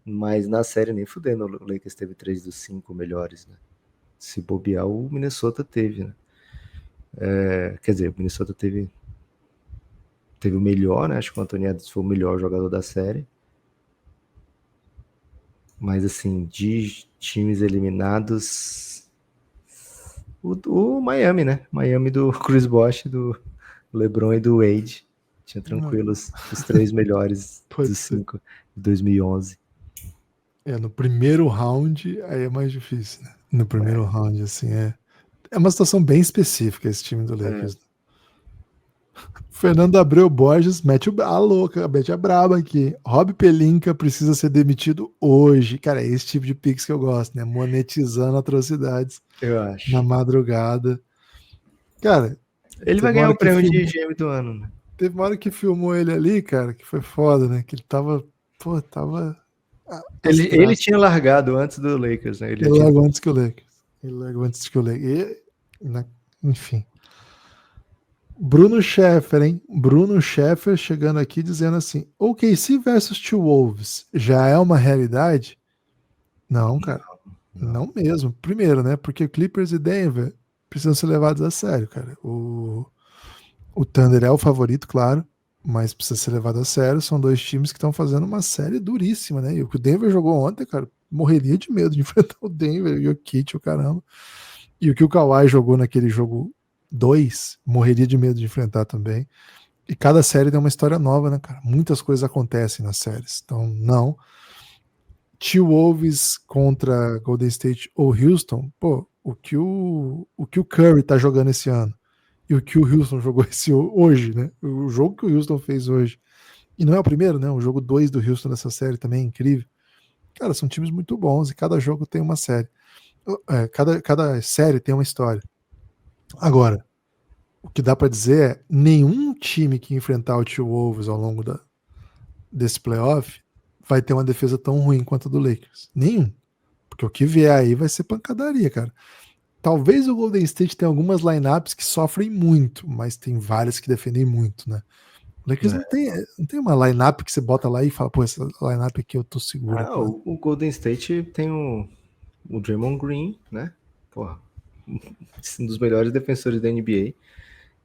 Mas na série, nem fudendo, o Lakers teve 3 dos 5 melhores, né? Se bobear, o Minnesota teve, né? Quer dizer, o Minnesota teve o melhor, né? Acho que o Anthony Edwards foi o melhor jogador da série. Mas, assim, de times eliminados, o Miami, né? Miami do Chris Bosh, do LeBron e do Wade. Tinha tranquilos os 3 melhores dos 5 de 2011. No primeiro round, aí é mais difícil, né? No primeiro round, assim, é uma situação bem específica esse time do Lakers. Fernando Abreu Borges mete a louca, mete a braba aqui. Rob Pelinka precisa ser demitido hoje. Cara, é esse tipo de pix que eu gosto, né? Monetizando atrocidades Eu acho. na madrugada. Cara, ele vai ganhar o prêmio de GM do ano, né? Teve uma hora que filmou ele ali, cara, que foi foda, né? Que ele tava. Ele tinha largado antes do Lakers, né? Ele largou antes que o Lakers. Enfim. Bruno Sheffer, hein? Bruno Sheffer chegando aqui dizendo assim: OKC versus T-Wolves já é uma realidade? Não, cara. Não mesmo. Primeiro, né? Porque Clippers e Denver precisam ser levados a sério, cara. O Thunder é o favorito, claro, mas precisa ser levado a sério. São 2 times que estão fazendo uma série duríssima, né? E o que o Denver jogou ontem, cara, morreria de medo de enfrentar o Denver e o Jokic, o caramba. E o que o Kawhi jogou naquele jogo 2, morreria de medo de enfrentar também. E cada série tem uma história nova, né, cara? Muitas coisas acontecem nas séries. Então, não. T-Wolves contra Golden State ou Houston, pô, o que o Curry tá jogando esse ano e o que o Houston jogou hoje, né? O jogo que o Houston fez hoje. E não é o primeiro, né? O jogo 2 do Houston nessa série também é incrível. Cara, são times muito bons e cada jogo tem uma série. Cada série tem uma história. Agora, o que dá para dizer é nenhum time que enfrentar o T-Wolves ao longo desse playoff vai ter uma defesa tão ruim quanto a do Lakers. Nenhum. Porque o que vier aí vai ser pancadaria, cara. Talvez o Golden State tenha algumas lineups que sofrem muito, mas tem várias que defendem muito, né? O Lakers não tem uma lineup que você bota lá e fala, pô, essa lineup aqui eu tô seguro. O Golden State tem o Draymond Green, né? Porra, um dos melhores defensores da NBA.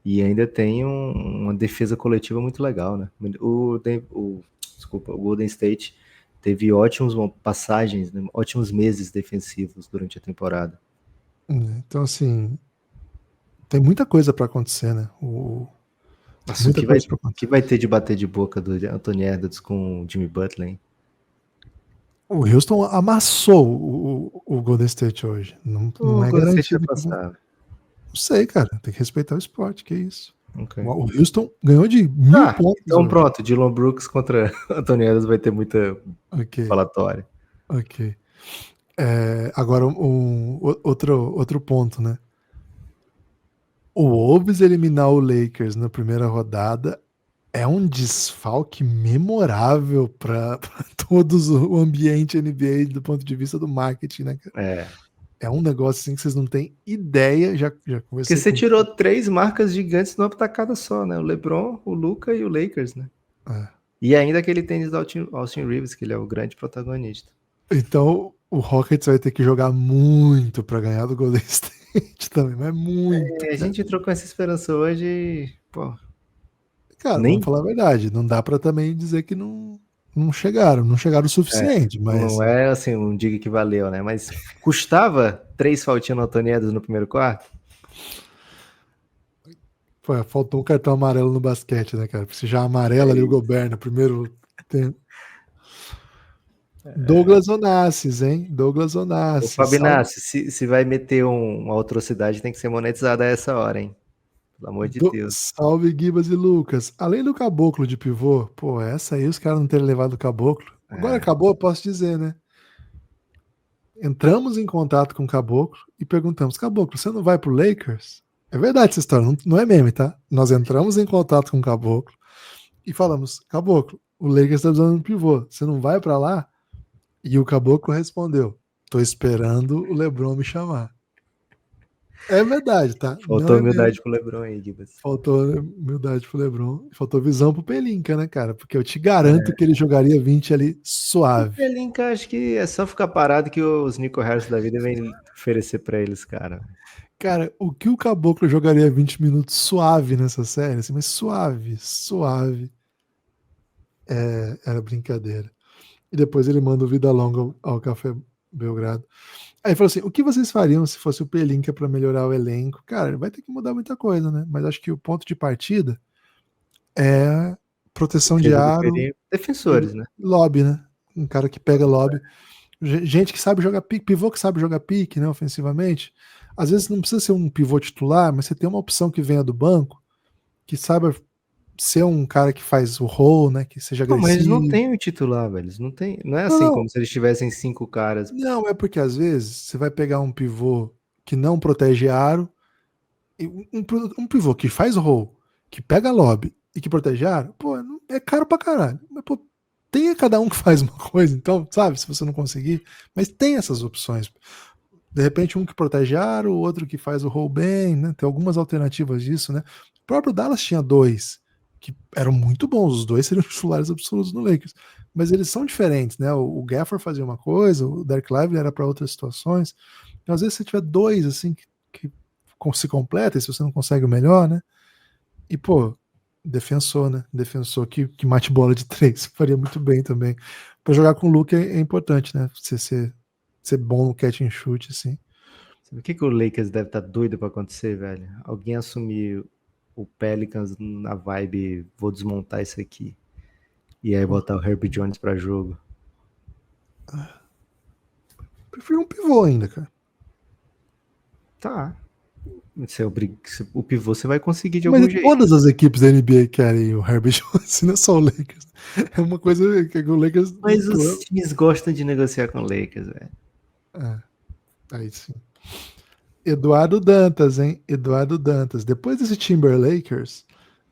E ainda tem uma defesa coletiva muito legal, né? O Golden State teve ótimas passagens, né? Ótimos meses defensivos durante a temporada. Então, assim, tem muita coisa para acontecer, né? Nossa, o que vai ter de bater de boca do Anthony Edwards com o Jimmy Butler, hein? O Houston amassou o Golden State hoje. Não é garantido. Não sei, cara. Tem que respeitar o esporte, que é isso. Okay. O Houston ganhou de 1000 pontos. Então hoje. Pronto, Dillon Brooks contra Anthony Edwards vai ter muita falatória. Ok. Agora, outro ponto, né? O Wolves eliminar o Lakers na primeira rodada é um desfalque memorável para todos o ambiente NBA do ponto de vista do marketing, né, cara? É um negócio assim que vocês não têm ideia. Já conversei. Porque você tirou 3 marcas gigantes numa tacada só, né? O LeBron, o Luka e o Lakers, né? E ainda aquele tênis do Austin Reeves, que ele é o grande protagonista. Então o Rockets vai ter que jogar muito para ganhar do Golden State também, mas muito. A gente entrou com essa esperança hoje e, pô. Cara, vamos falar a verdade. Não dá para também dizer que não chegaram o suficiente. Mas não é assim, um diga que valeu, né? Mas custava 3 faltinhas no Anthony Edwards no primeiro quarto? Pô, faltou um cartão amarelo no basquete, né, cara? Se já amarela ali o Gobert no primeiro tempo. Douglas Onassis, hein? Douglas Onassis. Fabinassi, se vai meter uma atrocidade, tem que ser monetizada a essa hora, hein? Pelo amor de Deus. Salve, Gibas e Lucas. Além do caboclo de pivô, pô, essa aí os caras não terem levado o caboclo. Agora acabou, eu posso dizer, né? Entramos em contato com o caboclo e perguntamos: Caboclo, você não vai pro Lakers? É verdade essa história, não é meme, tá? Nós entramos em contato com o caboclo e falamos: Caboclo, o Lakers tá precisando de um pivô, você não vai pra lá? E o caboclo respondeu: tô esperando o LeBron me chamar. É verdade, tá? Faltou humildade pro LeBron aí, Gibas. Faltou humildade pro LeBron. Faltou visão pro Pelinka, né, cara? Porque eu te garanto que ele jogaria 20 ali suave. O Pelinka, acho que é só ficar parado que os Nico Harris da vida vêm oferecer pra eles, cara. Cara, o que o Caboclo jogaria 20 minutos suave nessa série? Assim, mas suave. Era brincadeira. E depois ele manda o Vida Longa ao Café Belgrado. Aí falou assim: o que vocês fariam se fosse o Pelinka para melhorar o elenco? Cara, vai ter que mudar muita coisa, né? Mas acho que o ponto de partida é proteção de Defesa do aro perímetro. e Defensores, né? lobby, né? Um cara que pega lobby. Gente que sabe jogar pique, pivô que sabe jogar pique, né, ofensivamente. Às vezes não precisa ser um pivô titular, mas você tem uma opção que venha do banco, que saiba ser um cara que faz o roll, né, que seja Não, mas eles não agressivo. têm o titular, velho. Eles não tem, não é assim Não, como se eles tivessem 5 caras. não, é porque às vezes você vai pegar um pivô que não protege aro, e um pivô que faz roll, que pega lobby e que protege aro, pô, é caro pra caralho. Mas, pô, tenha cada um que faz uma coisa, então, sabe, se você não conseguir, mas tem essas opções. De repente, um que protege aro, o outro que faz o roll bem, né? Tem algumas alternativas disso, né? O próprio Dallas tinha dois, que eram muito bons, os dois seriam titulares absolutos no Lakers, mas eles são diferentes, né? O Gafford fazia uma coisa, o Derek Lively era para outras situações. Então, às vezes, você tiver dois, assim, que se completa, e se você não consegue o melhor, né? E, pô, defensor, né? Defensor que mate bola de três, faria muito bem também. Para jogar com o Luke é importante, né? Você ser bom no catch and shoot, assim. Sabe o que o Lakers deve estar doido pra acontecer, velho? Alguém assumir o Pelicans na vibe, vou desmontar isso aqui. E aí botar o Herbie Jones pra jogo. Prefiro um pivô ainda, cara. Tá. O pivô você vai conseguir de Mas algum jeito. todas as equipes da NBA querem o Herbert Jones, não é só o Lakers. É uma coisa que o Lakers. Mas os times gostam de negociar com o Lakers, velho. É, aí sim. Eduardo Dantas, hein? Eduardo Dantas. Depois desse Timberlakers,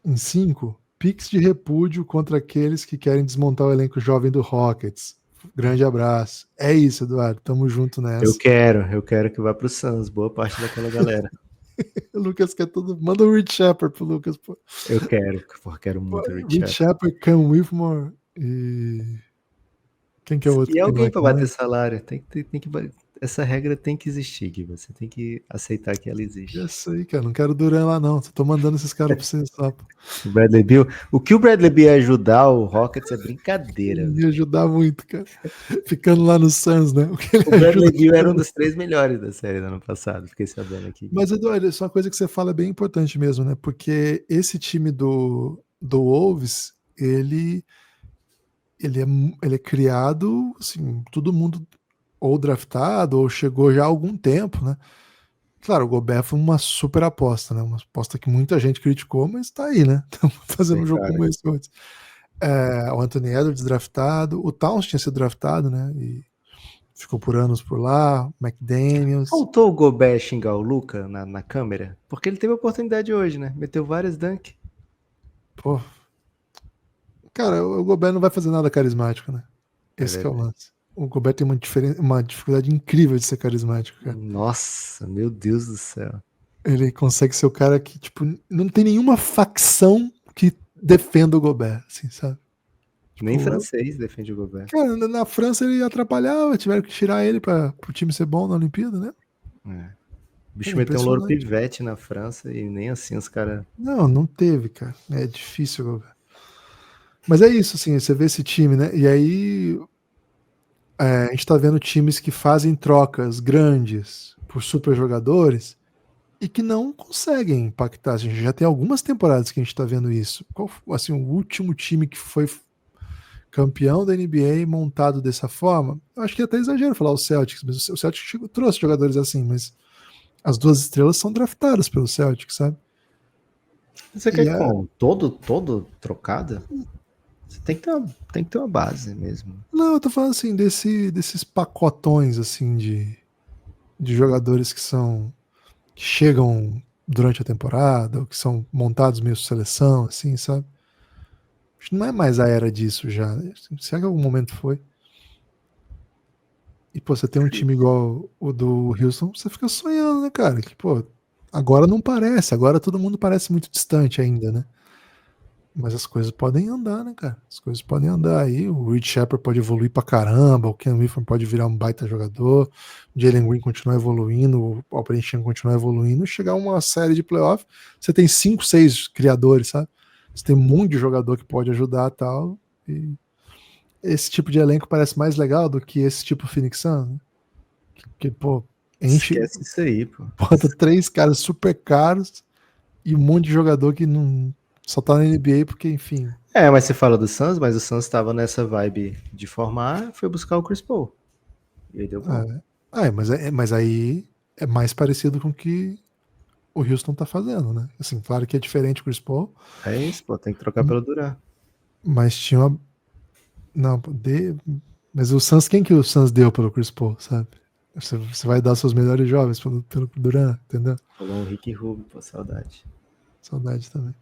em 5, picks de repúdio contra aqueles que querem desmontar o elenco jovem do Rockets. Grande abraço. É isso, Eduardo. Tamo junto nessa. Eu quero que vá pro Suns, boa parte daquela galera. O Lucas quer tudo. Manda o Rich Shepard pro Lucas, pô. Eu quero muito o Rich Rich Shepard. Shepard, Cam Whitmore e. Quem que é o outro E que tem no alguém pra Atlanta? bater salário. Essa regra tem que existir, Gui. Você tem que aceitar que ela Eu existe. sei, cara. Não quero Duran lá, não. Tô mandando esses caras pra você só. Pô. O Bradley Beal. O que o Bradley Beal ia ajudar o Rockets é brincadeira, velho. Ia ajudar muito, cara. Ficando lá no Suns, né? O que ele O ajuda. Bradley Beal era um dos 3 melhores da série do ano passado. Fiquei sabendo aqui. Mas, Eduardo, isso é uma coisa que você fala bem importante mesmo, né? Porque esse time do Wolves, ele é criado, assim, todo mundo ou draftado ou chegou já há algum tempo, né? Claro, o Gobert foi uma super aposta, né? Uma aposta que muita gente criticou, mas tá aí, né? Estamos fazendo um Sim, jogo cara. como esse antes. O Anthony Edwards draftado, o Towns tinha sido draftado, né? E ficou por anos por lá, McDaniels. Faltou o Gobert xingar o Luca na câmera? Porque ele teve a oportunidade hoje, né? Meteu várias dunk. Pô, cara, o Gobert não vai fazer nada carismático, né? É Esse que é o verdade. lance. O Gobert tem uma dificuldade incrível de ser carismático, cara. Nossa, meu Deus do céu. Ele consegue ser o cara que, tipo, não tem nenhuma facção que defenda o Gobert, assim, sabe? Nem Tipo, francês defende o Gobert. cara, na França ele atrapalhava, tiveram que tirar ele para o time ser bom na Olimpíada, né? É. O É bicho meteu um louro impressionante. pivete na França e nem assim os caras. Não teve, cara. É difícil, Gobert. Mas é isso, assim, você vê esse time, né? E aí a gente tá vendo times que fazem trocas grandes por super jogadores e que não conseguem impactar. A gente já tem algumas temporadas que a gente tá vendo isso. Qual foi, assim, o último time que foi campeão da NBA montado dessa forma? Eu acho que é até exagero falar o Celtics, mas o Celtics trouxe jogadores assim, mas as duas estrelas são draftadas pelo Celtics, sabe? Você E quer como? Todo trocado? Você tem que ter uma base mesmo. não, eu tô falando assim, desses pacotões assim de jogadores que chegam durante a temporada, ou que são montados meio seleção, assim, sabe? Acho que não é mais a era disso já, né? Será que em algum momento foi? E, pô, você tem um time igual o do Houston, você fica sonhando, né, cara? Que, pô, agora não parece, agora todo mundo parece muito distante ainda, né? Mas as coisas podem andar, né, cara? As coisas podem andar aí. O Rich Shepard pode evoluir pra caramba, o Ken Whitmore pode virar um baita jogador, o Jalen Green continuar evoluindo, o Alperen Sengun continuar evoluindo, chegar a uma série de playoff, você tem 5, 6 criadores, sabe? Você tem um monte de jogador que pode ajudar e tal. E esse tipo de elenco parece mais legal do que esse tipo Phoenix Suns, né? Que, pô, enche, Esquece isso aí, pô. bota 3 caras super caros e um monte de jogador que não Só tá na NBA porque, enfim. Mas você fala do Suns, mas o Suns estava nessa vibe de formar, foi buscar o Chris Paul. E aí deu bom. Mas aí é mais parecido com o que o Houston tá fazendo, né? Assim, claro que é diferente o Chris Paul, É isso, pô, tem que trocar pelo Durant. mas tinha uma. Não, mas o Suns, quem que o Suns deu pelo Chris Paul, sabe? Você vai dar seus melhores jovens pelo Durant, entendeu? Falou um Ricky Rubio, pô, saudade. Saudade também.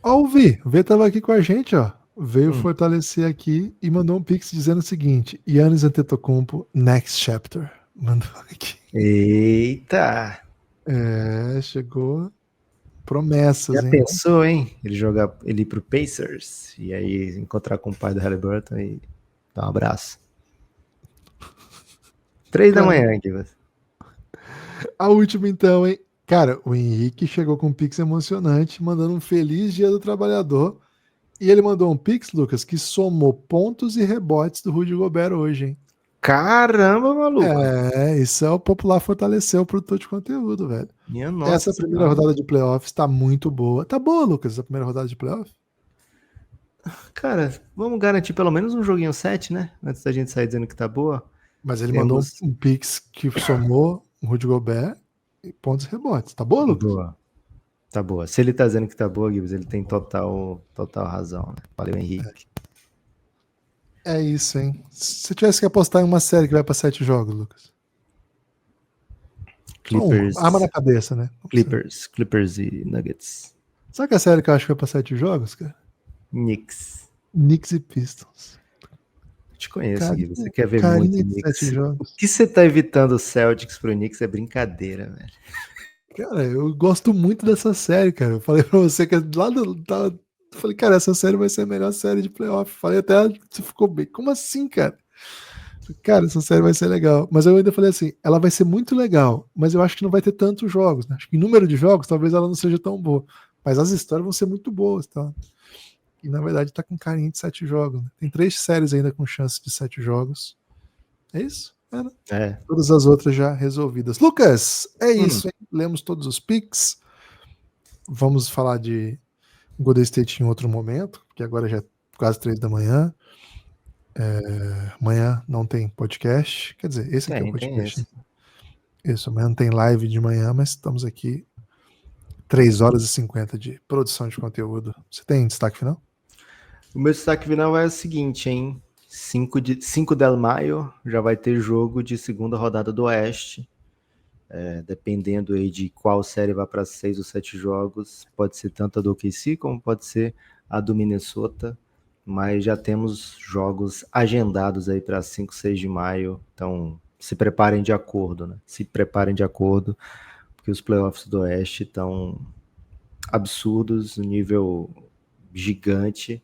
Ó, o V tava aqui com a gente, ó. Veio fortalecer aqui e mandou um pix dizendo o seguinte: Giannis Antetokounmpo, next chapter. Mandou aqui. Eita! Chegou promessas, Já hein? pensou, hein? Ele ir pro Pacers e aí encontrar com o pai do Halliburton e dar um abraço. 3 da manhã aqui, você. A última então, hein? Cara, o Henrique chegou com um pix emocionante, mandando um feliz dia do trabalhador. E ele mandou um pix, Lucas, que somou pontos e rebotes do Rudy Gobert hoje, hein? Caramba, maluco! Isso é o popular fortalecer o produtor de conteúdo, velho. Minha nossa. Essa primeira rodada de playoffs tá muito boa. Tá boa, Lucas, essa primeira rodada de playoffs? Cara, vamos garantir pelo menos um joguinho 7, né? Antes da gente sair dizendo que tá boa. Mas ele mandou um pix que somou o Rudy Gobert e pontos e rebotes. Tá boa, Lucas? Boa. Tá boa. Se ele tá dizendo que tá boa, Gibbs, ele tem total razão, né? Valeu, Henrique. É isso, hein? Se você tivesse que apostar em uma série que vai pra 7 jogos, Lucas. Clippers. Arma na cabeça, né? Clippers e Nuggets. Sabe que a série que eu acho que vai pra 7 jogos, cara? Knicks e Pistons. Te conheço, Gui. Você quer ver muito Knicks. Jogos. O que você tá evitando o Celtics pro Knicks é brincadeira, velho. Cara, eu gosto muito dessa série, cara. Eu falei pra você que lá falei, cara, essa série vai ser a melhor série de playoff. Falei até, você ficou bem. Como assim, cara? Cara, essa série vai ser legal. Mas eu ainda falei assim, ela vai ser muito legal, mas eu acho que não vai ter tantos jogos, né? Acho que em número de jogos, talvez ela não seja tão boa. Mas as histórias vão ser muito boas, tá? E na verdade tá com carinha de 7 jogos. Né? Tem 3 séries ainda com chance de 7 jogos. É isso? Né? Todas as outras já resolvidas. Lucas, é isso, hein? Lemos todos os picks. Vamos falar de Golden State em outro momento, porque agora já é quase 3 da manhã. Amanhã não tem podcast. Quer dizer, esse aqui é o podcast. Isso, amanhã não tem live de manhã, mas estamos aqui 3 horas e 50 de produção de conteúdo. Você tem destaque final? O meu destaque final é o seguinte, hein? 5 de maio já vai ter jogo de segunda rodada do Oeste. Dependendo aí de qual série vai para 6 ou 7 jogos, pode ser tanto a do OKC como pode ser a do Minnesota, mas já temos jogos agendados aí para 5, 6 de maio, então se preparem de acordo, né? Se preparem de acordo, porque os playoffs do Oeste estão absurdos, nível gigante.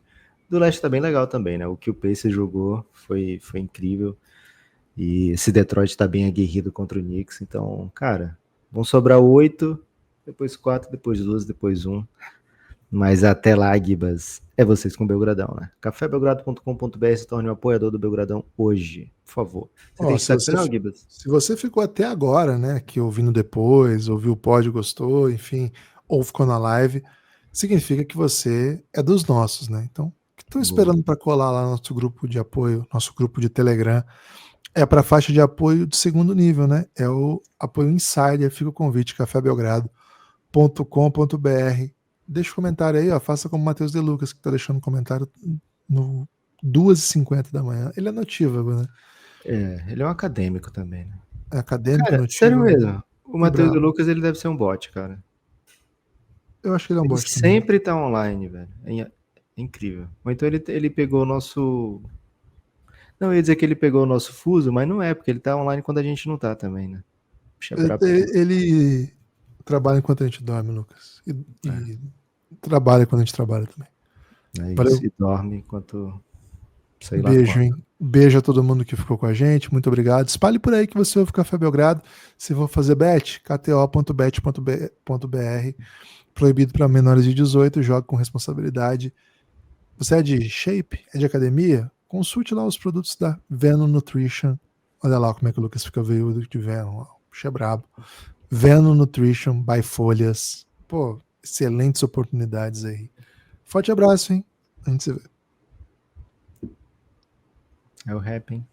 Do Leste tá bem legal também, né? O que o Pacers jogou foi incrível. E esse Detroit tá bem aguerrido contra o Knicks. Então, cara, vão sobrar 8, depois 4, depois 12, depois 1. Mas até lá, Gibas, é vocês com o Belgradão, né? cafébelgrado.com.br, se torne um apoiador do Belgradão hoje, por favor. Você tem destaque final, Gibas? Se você ficou até agora, né, que ouvindo depois, ouviu o pod, gostou, enfim, ou ficou na live, significa que você é dos nossos, né? Então, estou esperando para colar lá no nosso grupo de apoio, nosso grupo de Telegram. É para a faixa de apoio de segundo nível, né? É o apoio Insider. Fica o convite, cafébelgrado.com.br. Deixa o comentário aí, ó. Faça como o Matheus De Lucas, que está deixando comentário no 2h50 da manhã. Ele é nativo, né? Ele é um acadêmico também, né? É acadêmico, cara, nativo. Sério mesmo. O Matheus De Lucas, ele deve ser um bot, cara. Eu acho que ele é um bot. Ele sempre tá online, velho. É incrível. Ou então ele pegou o nosso... Não, eu ia dizer que ele pegou o nosso fuso, mas não é, porque ele tá online quando a gente não tá também, né? Ele trabalha enquanto a gente dorme, Lucas. E trabalha quando a gente trabalha também. Isso, e dorme enquanto... sei lá. Beijo, hein? Beijo a todo mundo que ficou com a gente. Muito obrigado. Espalhe por aí que você ouve Café Belgrado. Se for fazer bet, kto.bet.br. Proibido para menores de 18. Jogue com responsabilidade. Você é de shape? É de academia? Consulte lá os produtos da Venom Nutrition. Olha lá como é que o Lucas fica veio de Venom. Puxa, é brabo. Venom Nutrition by Folhas. Pô, excelentes oportunidades aí. Forte abraço, hein? A gente se vê. É o rap, hein?